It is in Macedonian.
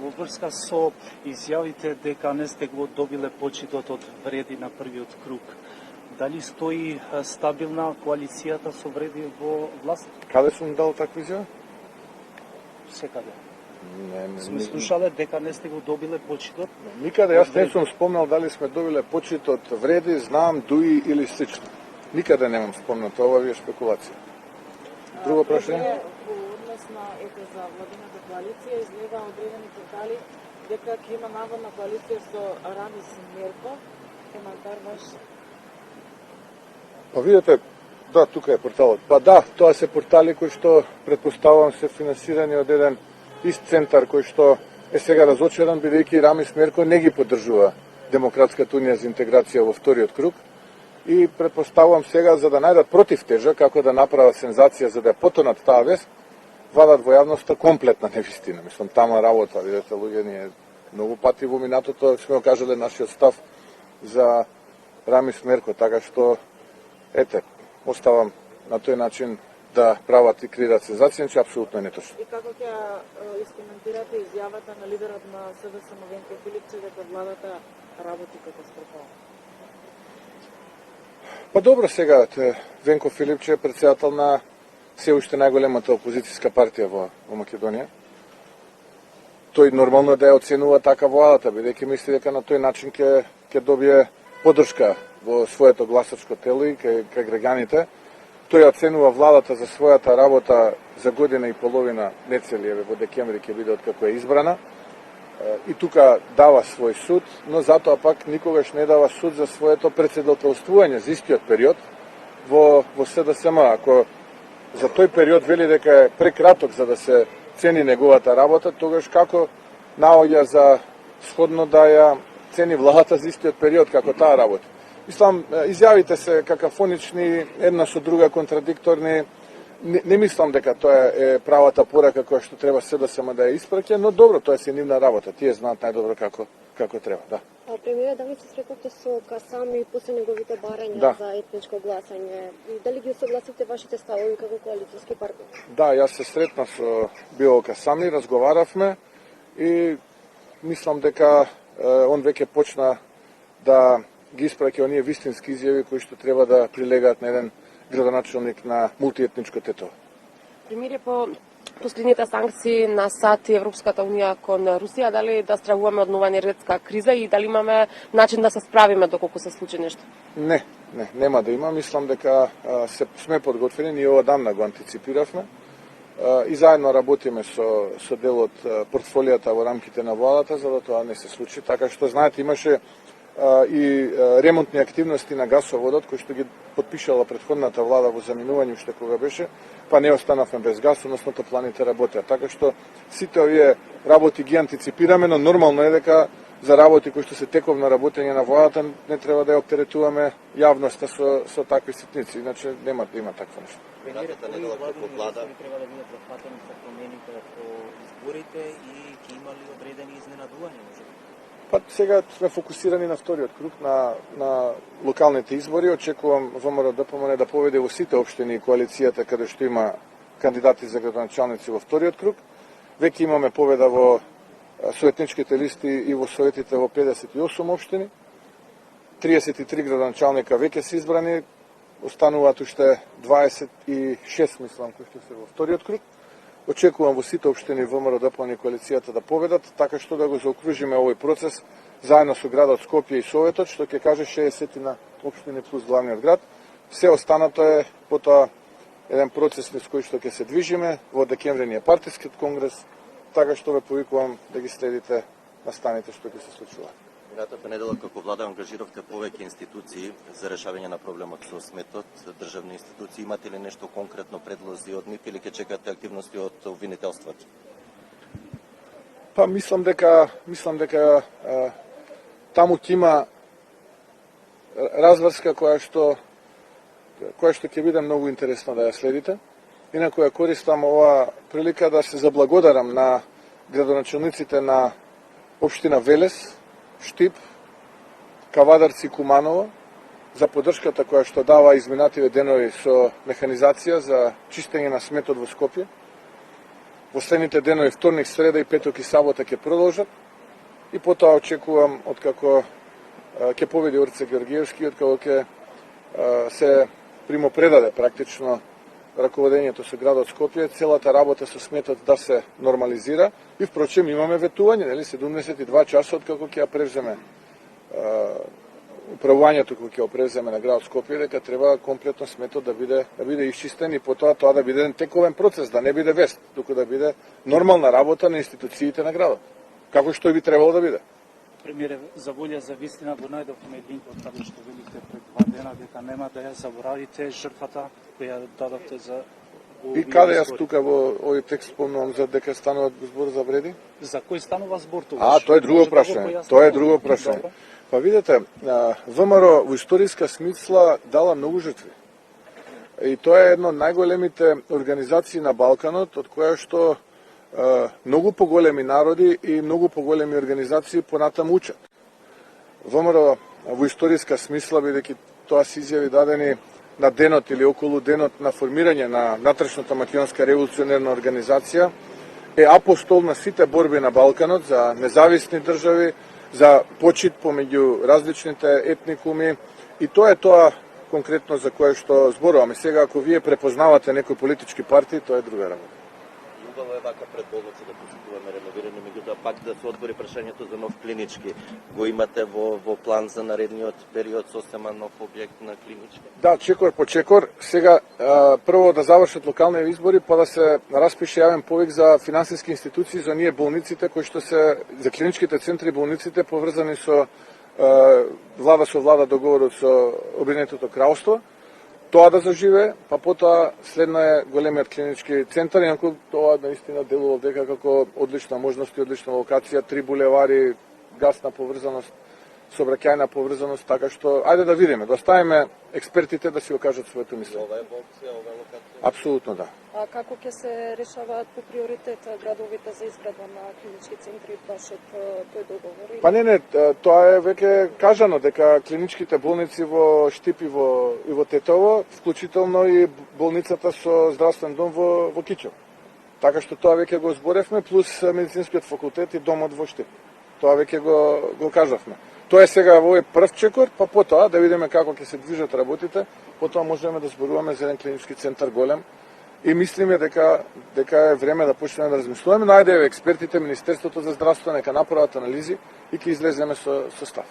во врска со изјавите дека не сте го добиле почитот од Вреди на првиот круг. Дали стои стабилна коалицијата со Вреди во власт? Каде сум дал таква изјава? Секаде. Не. Сме слушале дека не сте го добиле почитот? Никаде јас не сум спомнал дали сме добиле почит од Вреди, знам, Дуи или слично. Никаде немам спомнато, ова ви е спекулација. Друго прашање? Во однос на за владината коалиција излега одредени портали дека ќе има наводна коалиција со Рамис Мерко. Коментар ваш? Па видите, да, тука е порталот. Па да, тоа се портали кои што претпоставувам се финансирани од еден ист центар кој што е сега разочаран бидејќи Рамис Мерко не ги поддржува Демократската унија за интеграција во вториот круг и претпоставувам сега за да најдат противтежа како да направат сензација за да ја потонат таа вест, вадат во јавноста комплетна невистина. Мислам, тама работа, видете, луѓе, ние многу пати во минатото сме кажале нашиот став за Рамис Мерко, така што ете, оставам на тој начин да прават и креират сензација, че апсолутно е неточно. И како ќе искоментирате изјавата на лидерот на СДСМ Венко Филипче дека владата работи катастрофално? Па добро, сега Венко Филипче е претседател на се уште најголемата опозицијска партија во Македонија. Тој нормално да ја оценува така владата, бидејќи мисли дека на тој начин ќе добие поддршка во своето гласачко тело и кај граѓаните. Тој ја оценува владата за својата работа за година и половина, не целиеве, во декември ќе биде откако е избрана. И тука дава свој суд, но затоа пак никогаш не дава суд за своето председателствување за истиот период во СДСМ. Ако за тој период вели дека е прекраток за да се цени неговата работа, тогаш како наоѓа за сходно да ја цени владата за истиот период како таа работа. Мислам, изјавите се какафонични, една со друга контрадикторни. Не мислам дека тоа е правата порака која што треба се да само да ја испраќа, но добро, тоа е нивна работа. Тие знаат најдобро како треба, да. Премиерот, дали се срекавте со Касами после неговите барања за етничко гласање? И дали ги усогласите вашите ставови како коалицијски партнер? Да, јас се сретнав со Било Касами, разговаравме и мислам дека он веќе почна да ги испраќа оние вистински изјави кои што треба да прилегаат на еден градоначелник на мултиетничко Тетово. Премиер, по последните санкции на САД и Европската унија кон Русија, дали да стравуваме од нова енергетска криза и дали имаме начин да се справиме доколку се случи нешто? Не, нема да има. Мислам дека сме подготвени, ние одамна го антиципиравме и заедно работиме со дел од портфолијата во рамките на владата за да тоа не се случи. Така што знаете, имаше и ремонтни активности на гасоводот кои што ги подпишала претходната влада во заминување уште кога беше, па не останавме без газ, односно топланите работеа. Така што сите овие работи ги антиципираме, но нормално е дека за работи кои што се теков на работење на владата не треба да ја оптеретуваме јавноста со такви ситници, иначе нема да има такво нешто. Минатата недела како влада треба да бидат зафатени со промените по изборите и ќе има ли одредени изненадувања? Па сега сме фокусирани на вториот круг на локалните избори. Очекувам ВМРО-ДПМН да победи во сите општини и коалицијата каде што има кандидати за градоначалници во вториот круг. Веќе имаме победа во советничките листи и во советите во 58 општини. 33 градоначалника веќе се избрани, остануваат уште 26, мислам, кои што се во вториот круг. Очекувам во сите општини ВМРО-ДПМН и коалицијата да победат, така што да го заокружиме овој процес заедно со градот Скопје и Советот, што ќе каже 60 на општини плюс главниот град. Се останато е потоа еден процес низ кој што ќе се движиме. Во декември ни е партискиот конгрес, така што ве повикувам да ги следите настаните што ќе се случуваат. Минатата недела како влада ангажиравте повеќе институции за решавање на проблемот со сметот, државни институции. Имате ли нешто конкретно предлози од нив или ќе чекате активности од обвинителството? Па мислам дека таму ќе има разврска која што ќе биде многу интересно да ја следите. Инаку ја користам ова прилика да се заблагодарам на градоначелниците на општина Велес, Штип, Кавадарци и Куманово за поддршката која што дава изминативе денови со механизација за чистење на сметот во Скопје. последните денови, вторник, среда и петок и сабота ќе продолжат. И потоа очекувам, откако ќе победи Орце Георгиевски, откако ќе се примопредаде практично раководењето со градот Скопје, целата работа со сметот да се нормализира. И впрочем имаме ветување, нели, 72 часа откако ќе ја превземе управувањето, кога ќе ја превземе на градот Скопје, дека треба комплетно сметот да биде исчистен и потоа тоа да биде тековен процес, да не биде вест, туку да биде нормална работа на институциите на градот, како што би требало да биде. Премиере, за волја за вистина го најдовме линкот каде што велите пред 2 дена дека нема да ја заборавите жртвата која дадовте за И каде јас тука во овој текст спомнувам за дека станува збор за вреди? За кој станува збор тогаш? Тоа е друго прашање. Тоа е друго прашање. Па видете, ВМРО во историска смисла дала многу жртви. И тоа е едно од најголемите организации на Балканот, од која што многу поголеми народи и многу поголеми организации понатаму учат. ВМРО во историска смисла, бидејќи тоа се изјави дадени на денот или околу денот на формирање на натрешната македонска револуционерна организација, е апостол на сите борби на Балканот за независни држави, за почит помеѓу различните етникуми, и тоа е тоа конкретно за кое што зборуваме. Сега, ако вие препознавате некои политички партии, тоа е друга работа. Убаво е вака пред болница да посетуваме реновиране, меѓутоа пак да се отвори прашањето за нов клинички. Го имате во план за наредниот период сосема нов објект на клинички? Да, чекор по чекор. Сега прво да завршат локални избори, па да се распише јавен повик за финансиски институции за ние болниците кои што се за клиничките центри и болниците поврзани со влада договорот со Обединетото кралство. Тоа да заживе, па потоа следно е големиот клинички центар, инаку тоа наистина делува дека како одлична можност и одлична локација, 3 булевари, гасна поврзаност, сообраќајна поврзаност, така што ајде да видиме, да оставиме експертите да си го кажат своето мислење. Ова е опција, ова е локација? Апсолутно да. А како ќе се решаваат по приоритет градовите за изградба на клинички центри баш од тој договор? Па не, тоа е веќе кажано дека клиничките болници во Штип и во Тетово, вклучително и болницата со здравствен дом во Кичево. Така што тоа веќе го зборевме, плюс медицинскиот факултет и домот во Штип. Тоа веќе го кажавме. Тоа е сега во овој прв чекор, па потоа да видиме како ќе се движат работите, потоа можеме да зборуваме за еден клинички центар голем и мислиме дека е време да почнеме да размислуваме, најде експертите, Министерството за здравство нека направат анализи и ќе излеземе со став.